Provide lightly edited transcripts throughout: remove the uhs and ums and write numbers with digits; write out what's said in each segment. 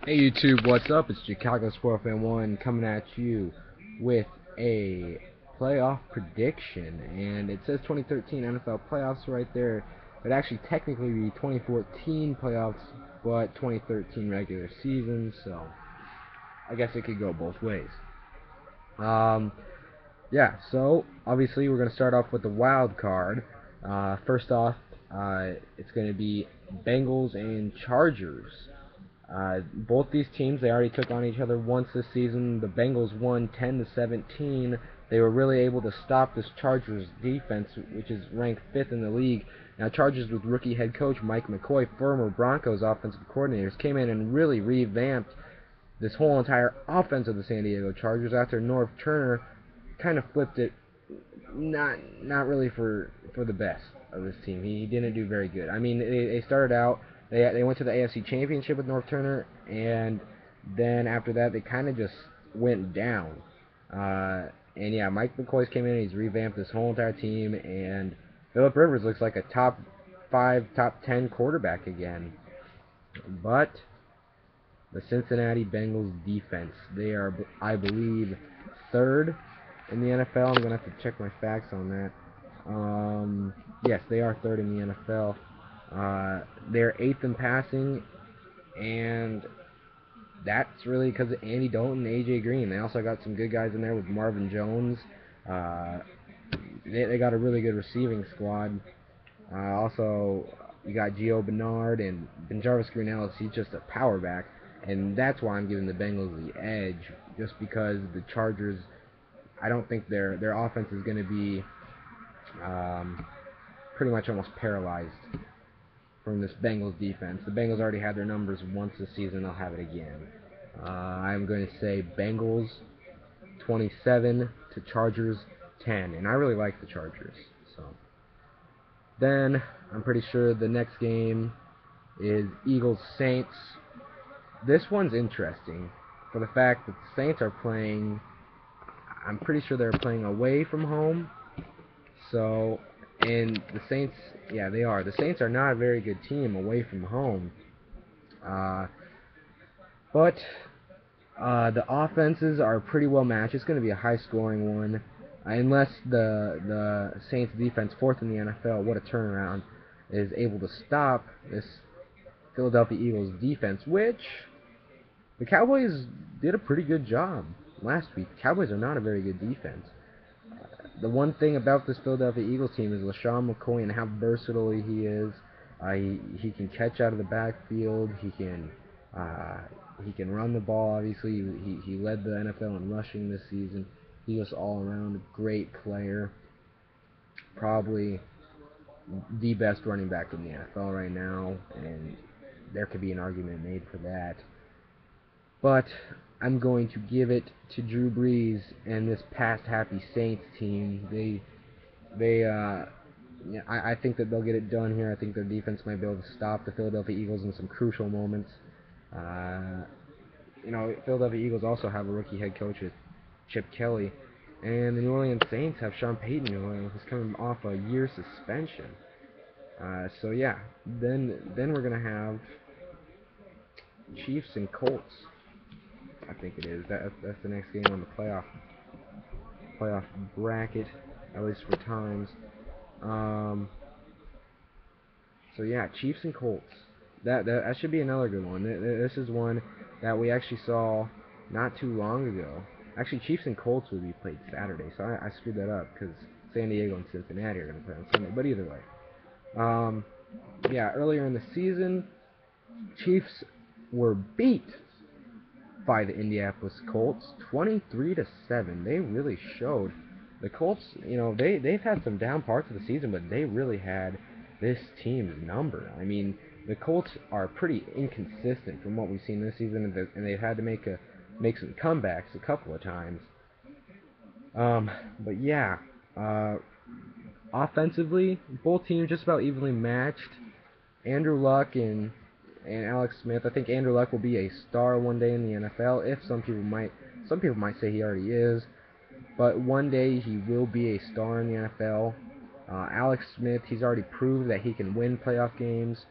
Hey YouTube, what's up? It's Chicago Sport Fan 1 coming at you with a playoff prediction. And it says 2013 NFL playoffs right there. It actually technically be 2014 playoffs, but 2013 regular season, so I guess it could go both ways. Um, yeah, so obviously we're going to start off with the wild card. First off, it's going to be Bengals and Chargers. Both these teams, they already took on each other once this season. The Bengals won 10-17. They were really able to stop this Chargers defense, which is ranked 5th in the league. Now, Chargers with rookie head coach Mike McCoy, former Broncos offensive coordinators, came in and really revamped this whole entire offense of the San Diego Chargers after Norv Turner kind of flipped it, not really for the best of this team. He didn't do very good. I mean, they started out, they went to the AFC Championship with Norv Turner, and then after that they kind of just went down. And yeah, Mike McCoy's came in and he's revamped this whole entire team, and Philip Rivers looks like a top 5, top 10 quarterback again. But the Cincinnati Bengals defense, they are, I believe, third in the NFL. I'm going to have to check my facts on that. Yes, they are third in the NFL. They're eighth in passing, and that's really because of Andy Dalton and A.J. Green. They also got some good guys in there with Marvin Jones. Uh, they got a really good receiving squad. Also, you got Gio Bernard and Jarvis Green-Ellis. He's just a power back, and that's why I'm giving the Bengals the edge, just because the Chargers, I don't think their offense is going to be pretty much almost paralyzed from this Bengals defense. The Bengals already had their numbers once this season. They'll have it again. I'm going to say Bengals 27 to Chargers 10, and I really like the Chargers. So then I'm pretty sure the next game is Eagles Saints. This one's interesting for the fact that the Saints are playing. I'm pretty sure they're playing away from home. So, and the Saints, yeah, they are. The Saints are not a very good team away from home. Uh, but the offenses are pretty well matched. It's going to be a high-scoring one, unless the Saints defense, fourth in the NFL, what a turnaround, is able to stop this Philadelphia Eagles defense, which the Cowboys did a pretty good job last week. The Cowboys are not a very good defense. The one thing about this Philadelphia Eagles team is LaShawn McCoy and how versatile he is. He can catch out of the backfield. Uh, he can run the ball. Obviously, he led the NFL in rushing this season. He's just all around a great player. Probably the best running back in the NFL right now, and there could be an argument made for that. But I'm going to give it to Drew Brees and this past happy Saints team. Yeah, I think that they'll get it done here. I think their defense might be able to stop the Philadelphia Eagles in some crucial moments. Uh, Philadelphia Eagles also have a rookie head coach, Chip Kelly, and the New Orleans Saints have Sean Payton, who's coming off a year suspension. So yeah, then we're gonna have Chiefs and Colts. I think it is. That's the next game on the playoff bracket, at least for times. Um, so yeah, Chiefs and Colts. That should be another good one. This is one that we actually saw not too long ago. Actually, Chiefs and Colts will be played Saturday, so I screwed that up because San Diego and Cincinnati are going to play on Sunday. But either way, um, yeah, earlier in the season, Chiefs were beat by the Indianapolis Colts, 23-7. They really showed. The Colts, they've had some down parts of the season, but they really had this team's number. I mean, the Colts are pretty inconsistent from what we've seen this season, and they've had to make some comebacks a couple of times. But yeah, uh, offensively, both teams just about evenly matched. Andrew Luck and Alex Smith. I think Andrew Luck will be a star one day in the NFL. If some people might say he already is, but one day he will be a star in the NFL. Alex Smith, he's already proved that he can win playoff games.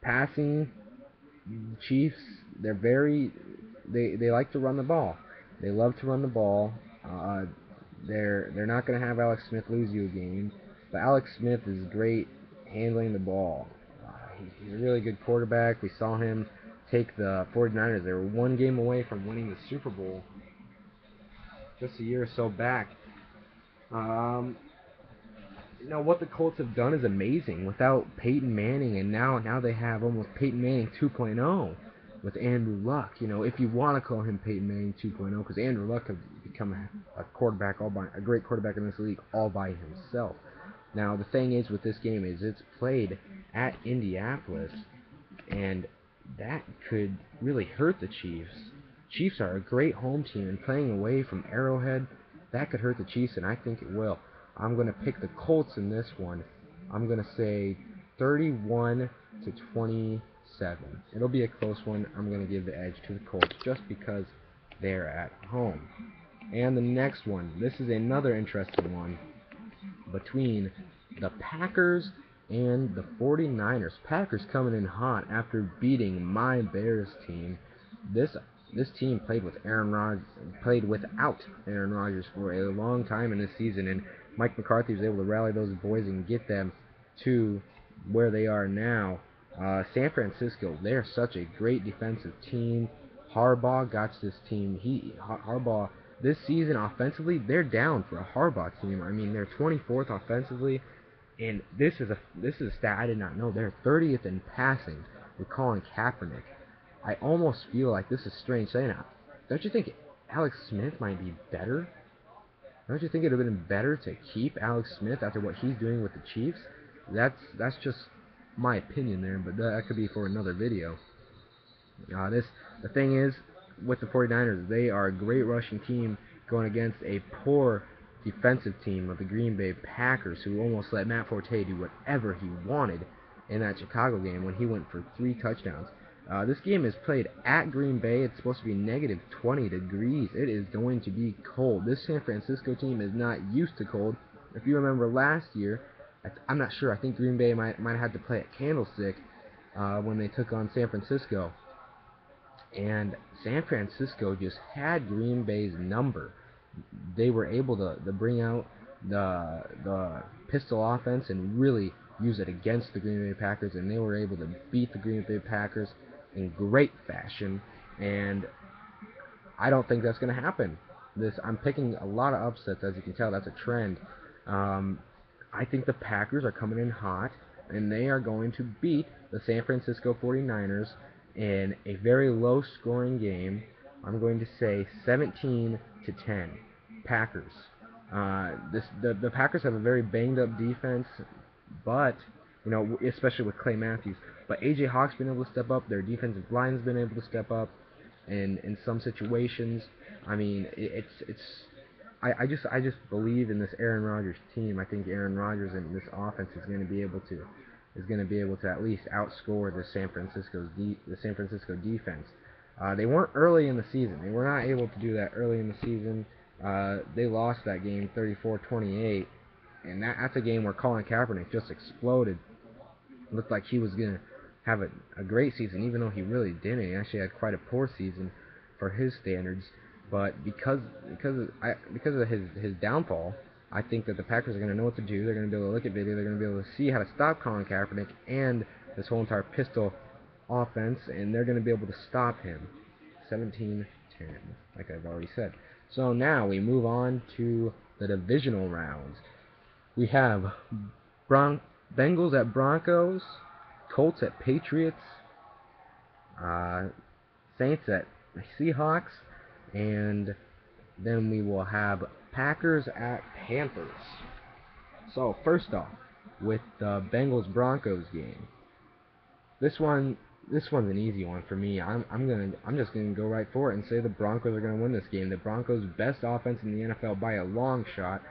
Passing, Chiefs, they like to run the ball. They love to run the ball. Uh, they're not going to have Alex Smith lose you a game, but Alex Smith is great handling the ball. He's a really good quarterback. We saw him take the 49ers. They were one game away from winning the Super Bowl just a year or so back. What the Colts have done is amazing without Peyton Manning, and now they have almost Peyton Manning 2.0 with Andrew Luck. If you want to call him Peyton Manning 2.0, because Andrew Luck has become a great quarterback in this league all by himself. Now the thing is with this game is it's played at Indianapolis, and that could really hurt the Chiefs. Chiefs are a great home team, and playing away from Arrowhead, that could hurt the Chiefs, and I think it will. I'm going to pick the Colts in this one. I'm going to say 31-27. It'll be a close one. I'm going to give the edge to the Colts just because they're at home. And the next one, this is another interesting one between the Packers and the 49ers. Packers coming in hot after beating my Bears team. This team played without Aaron Rodgers for a long time in this season, and Mike McCarthy was able to rally those boys and get them to where they are now. San Francisco, they're such a great defensive team. Harbaugh got this team. Harbaugh this season offensively, they're down for a Harbaugh team. I mean, they're 24th offensively, and this is a stat I did not know. They're 30th in passing with Colin Kaepernick. I almost feel like this is strange saying that. Don't you think Alex Smith might be better? Don't you think it would have been better to keep Alex Smith after what he's doing with the Chiefs? That's just my opinion there, but that could be for another video. The thing is, with the 49ers, they are a great rushing team going against a poor defensive team of the Green Bay Packers, who almost let Matt Forte do whatever he wanted in that Chicago game when he went for 3 touchdowns. This game is played at Green Bay. It's supposed to be negative 20 degrees. It is going to be cold. This San Francisco team is not used to cold. If you remember last year, I'm not sure. I think Green Bay might have had to play at Candlestick when they took on San Francisco. And San Francisco just had Green Bay's number. They were able to bring out the pistol offense and really use it against the Green Bay Packers, and they were able to beat the Green Bay Packers in great fashion, and I don't think that's going to happen. I'm picking a lot of upsets, as you can tell. That's a trend. I think the Packers are coming in hot, and they are going to beat the San Francisco 49ers in a very low-scoring game. I'm going to say 17-10, Packers. The Packers have a very banged-up defense, but especially with Clay Matthews. But A.J. Hawk's been able to step up. Their defensive line's been able to step up in some situations. I mean, I just believe in this Aaron Rodgers team. I think Aaron Rodgers and this offense is going to be able to at least outscore the San Francisco defense. They weren't early in the season. They were not able to do that early in the season. They lost that game 34-28. And that's a game where Colin Kaepernick just exploded. It looked like he was going to have a great season, even though he really didn't. He actually had quite a poor season for his standards. But because of his downfall, I think that the Packers are going to know what to do. They're going to be able to look at video. They're going to be able to see how to stop Colin Kaepernick and this whole entire pistol offense, and they're going to be able to stop him. 17-10, like I've already said. So now we move on to the divisional rounds. We have Bengals at Broncos, Colts at Patriots, Saints at Seahawks, and then we will have Packers at Panthers. So first off, with the Bengals-Broncos game, this one's an easy one for me. I'm just gonna go right for it and say the Broncos are gonna win this game. The Broncos' best offense in the NFL by a long shot,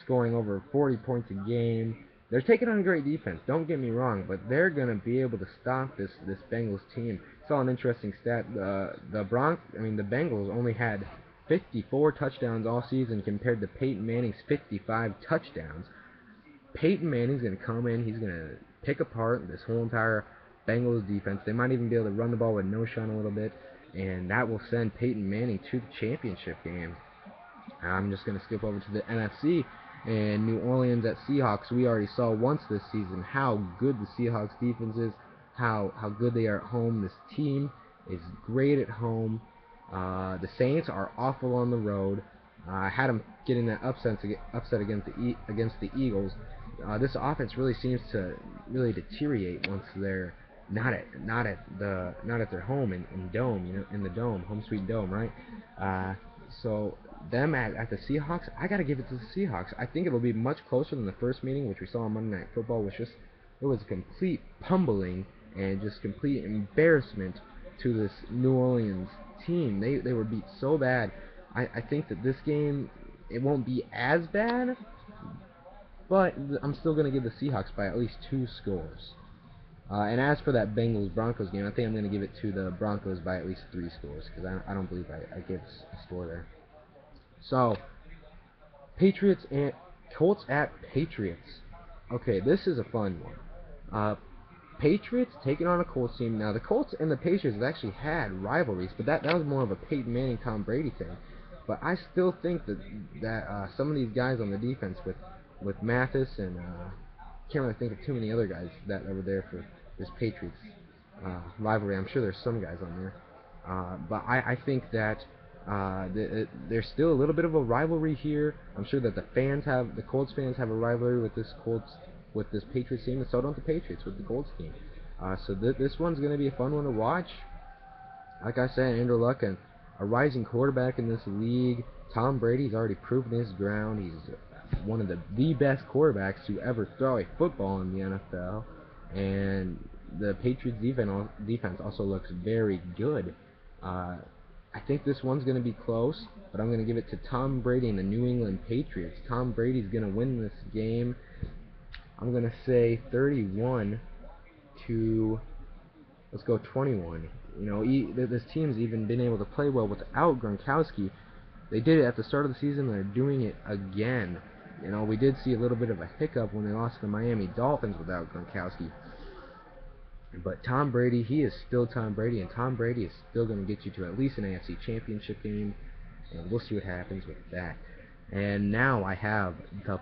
scoring over 40 points a game. They're taking on great defense, don't get me wrong, but they're going to be able to stop this Bengals team. Saw an interesting stat. The Bengals only had 54 touchdowns all season compared to Peyton Manning's 55 touchdowns. Peyton Manning's going to come in, he's going to pick apart this whole entire Bengals defense. They might even be able to run the ball with Noshawn a little bit, and that will send Peyton Manning to the championship game. I'm just going to skip over to the NFC, and New Orleans at Seahawks. We already saw once this season how good the Seahawks defense is, how good they are at home. This team is great at home. The Saints are awful on the road. I had them getting that upset against the Eagles. This offense really seems to really deteriorate once they're not at their home in dome, in the dome, home sweet dome, right? So them at the Seahawks, I gotta give it to the Seahawks. I think it'll be much closer than the first meeting, which we saw on Monday Night Football, which it was a complete pummeling and just complete embarrassment to this New Orleans team. They were beat so bad. I think that this game, it won't be as bad, but I'm still going to give the Seahawks by at least 2 scores. And as for that Bengals-Broncos game, I think I'm going to give it to the Broncos by at least 3 scores, because I don't believe I gave a score there. So, Patriots and Colts at Patriots. Okay, this is a fun one. Patriots taking on a Colts team. Now, the Colts and the Patriots have actually had rivalries, but that was more of a Peyton Manning, Tom Brady thing. But I still think that some of these guys on the defense with Mathis and can't really think of too many other guys that were there for this Patriots rivalry. I'm sure there's some guys on there, but I think that there's still a little bit of a rivalry here. I'm sure that the Colts fans have a rivalry with this Patriots team, and so don't the Patriots with the Colts team. So this one's going to be a fun one to watch. Like I said, Andrew Luck, and a rising quarterback in this league. Tom Brady's already proven his ground. He's one of the best quarterbacks to ever throw a football in the NFL. And the Patriots defense also looks very good. I think this one's going to be close, but I'm going to give it to Tom Brady and the New England Patriots. Tom Brady's going to win this game. I'm going to say 31 to, let's go 21. This team's even been able to play well without Gronkowski. They did it at the start of the season, and they're doing it again. We did see a little bit of a hiccup when they lost to the Miami Dolphins without Gronkowski. But Tom Brady, he is still Tom Brady, and Tom Brady is still going to get you to at least an AFC Championship game, and we'll see what happens with that. And now I have the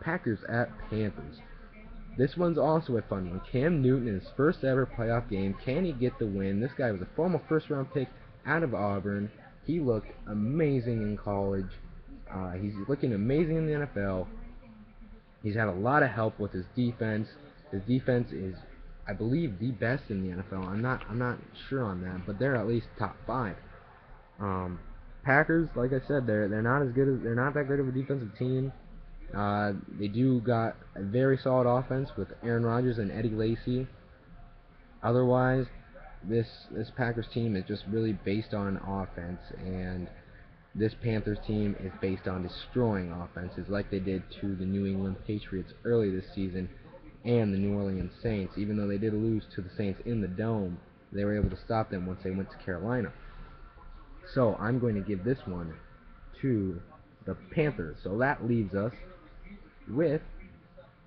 Packers at Panthers. This one's also a fun one. Cam Newton in his first ever playoff game. Can he get the win? This guy was a former first-round pick out of Auburn. He looked amazing in college. He's looking amazing in the NFL. He's had a lot of help with his defense. His defense is, I believe, the best in the NFL. I'm not sure on that, but they're at least top 5. Packers, like I said, they're not that great of a defensive team. They do got a very solid offense with Aaron Rodgers and Eddie Lacy. Otherwise, this Packers team is just really based on offense, and this Panthers team is based on destroying offenses like they did to the New England Patriots early this season and the New Orleans Saints. Even though they did lose to the Saints in the Dome, they were able to stop them once they went to Carolina. So I'm going to give this one to the Panthers. So that leaves us with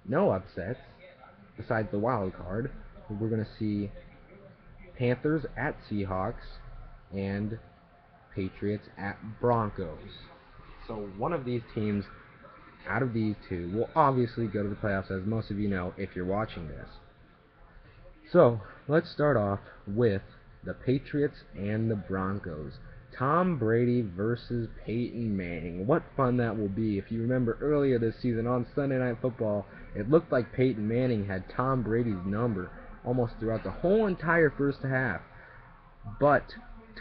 no upsets besides the wild card. We're going to see Panthers at Seahawks and Patriots at Broncos. So one of these teams out of these two will obviously go to the playoffs, as most of you know if you're watching this. So let's start off with the Patriots and the Broncos. Tom Brady versus Peyton Manning. What fun that will be. If you remember earlier this season on Sunday Night Football, it looked like Peyton Manning had Tom Brady's number almost throughout the whole entire first half. But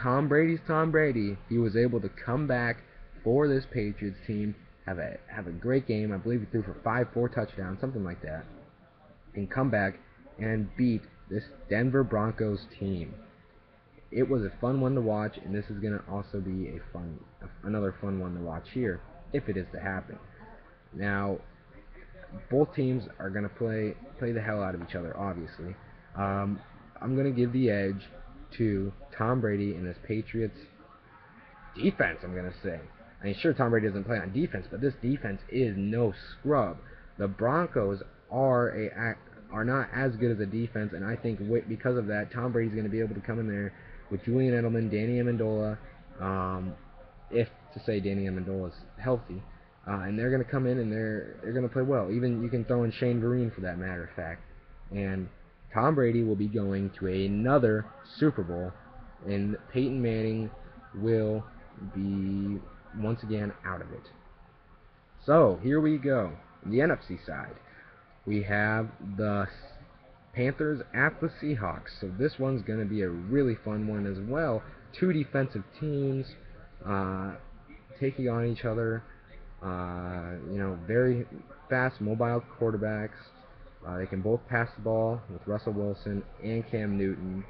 Tom Brady's Tom Brady. He was able to come back for this Patriots team, have a great game. I believe he threw for 4 touchdowns, something like that, and come back and beat this Denver Broncos team. It was a fun one to watch, and this is going to also be another fun one to watch here, if it is to happen. Now, both teams are going to play the hell out of each other, obviously. I'm going to give the edge to Tom Brady and this Patriots defense, I'm going to say. I mean, sure, Tom Brady doesn't play on defense, but this defense is no scrub. The Broncos are are not as good as a defense, and I think because of that, Tom Brady's going to be able to come in there with Julian Edelman, Danny Amendola, if to say Danny Amendola is healthy, and they're going to come in and they're going to play well. Even you can throw in Shane Vereen for that matter of fact. And Tom Brady will be going to another Super Bowl, and Peyton Manning will be once again out of it. So here we go. On the NFC side, we have the Panthers at the Seahawks. So this one's going to be a really fun one as well. Two defensive teams taking on each other. Very fast, mobile quarterbacks. They can both pass the ball with Russell Wilson and Cam Newton.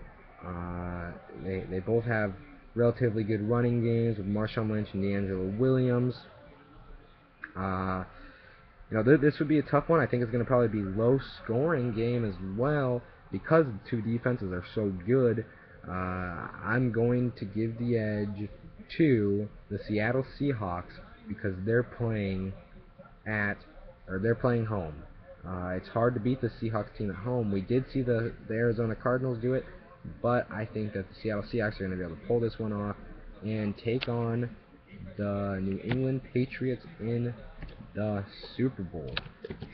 They both have relatively good running games with Marshawn Lynch and DeAngelo Williams. This would be a tough one. I think it's going to probably be low-scoring game as well because the two defenses are so good. I'm going to give the edge to the Seattle Seahawks because they're playing home. It's hard to beat the Seahawks team at home. We did see the Arizona Cardinals do it, but I think that the Seattle Seahawks are going to be able to pull this one off and take on the New England Patriots in the Super Bowl.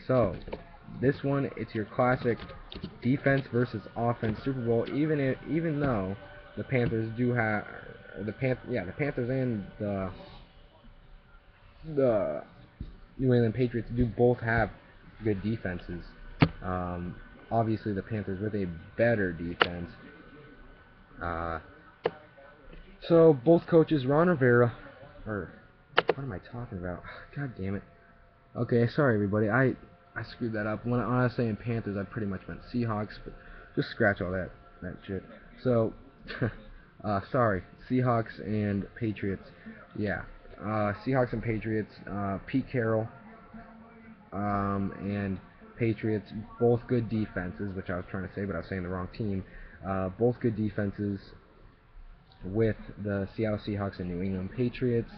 So this one, it's your classic defense versus offense Super Bowl. Even though the Panthers do have the Panthers and the New England Patriots do both have good defenses. Obviously, the Panthers with a better defense. So both coaches, Ron Rivera, or what am I talking about? God damn it. Okay, sorry everybody. I screwed that up. When I was saying Panthers, I pretty much meant Seahawks, but just scratch all that shit. So, sorry, Seahawks and Patriots. Yeah, Seahawks and Patriots. Pete Carroll and Patriots, both good defenses, which I was trying to say, but I was saying the wrong team. Both good defenses with the Seattle Seahawks and New England Patriots.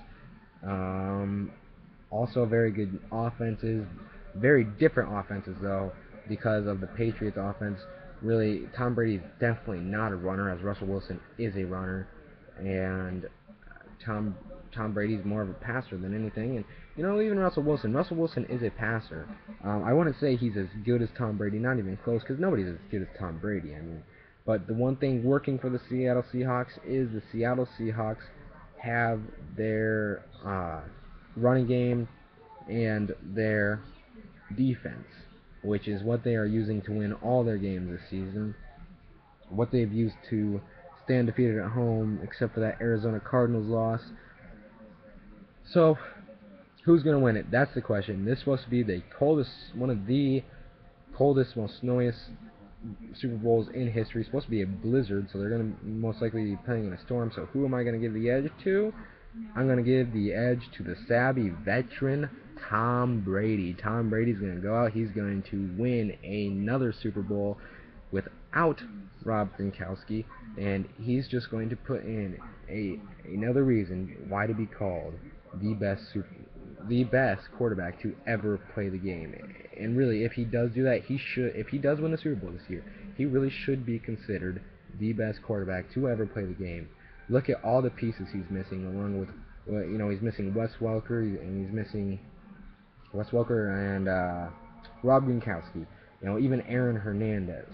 Also very good offenses, very different offenses though, because of the Patriots offense. Really, Tom Brady is definitely not a runner, as Russell Wilson is a runner, and Tom Brady's more of a passer than anything. And even Russell Wilson is a passer. I wouldn't say he's as good as Tom Brady, not even close, because nobody's as good as Tom Brady. I mean, but the one thing working for the Seattle Seahawks is the Seattle Seahawks have their running game and their defense, which is what they are using to win all their games this season. What they've used to stay undefeated at home, except for that Arizona Cardinals loss. So, who's going to win it? That's the question. This is supposed to be one of the coldest, most snowiest Super Bowls in history. It's supposed to be a blizzard, so they're going to most likely be playing in a storm. So who am I going to give the edge to? I'm going to give the edge to the savvy veteran Tom Brady. Tom Brady's going to go out. He's going to win another Super Bowl without Rob Gronkowski, and he's just going to put in another reason why to be called the best quarterback to ever play the game. And really, if he does do that, if he does win the Super Bowl this year, he really should be considered the best quarterback to ever play the game. Look at all the pieces he's missing, along with, he's missing Wes Welker, and he's missing Wes Welker and Rob Gronkowski. Even Aaron Hernandez.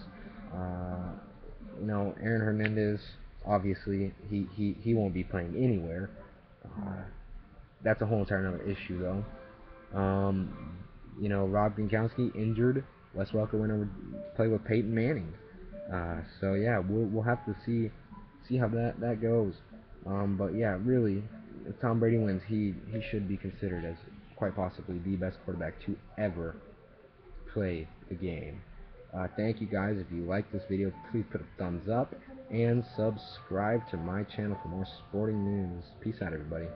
Aaron Hernandez, obviously, he won't be playing anywhere. That's a whole entire other issue, though. Rob Gronkowski injured. Wes Welker went over to play with Peyton Manning. So yeah, we'll have to see how that goes. But yeah, really, if Tom Brady wins, he should be considered as quite possibly the best quarterback to ever play the game. Thank you guys. If you like this video, please put a thumbs up and subscribe to my channel for more sporting news. Peace out, everybody.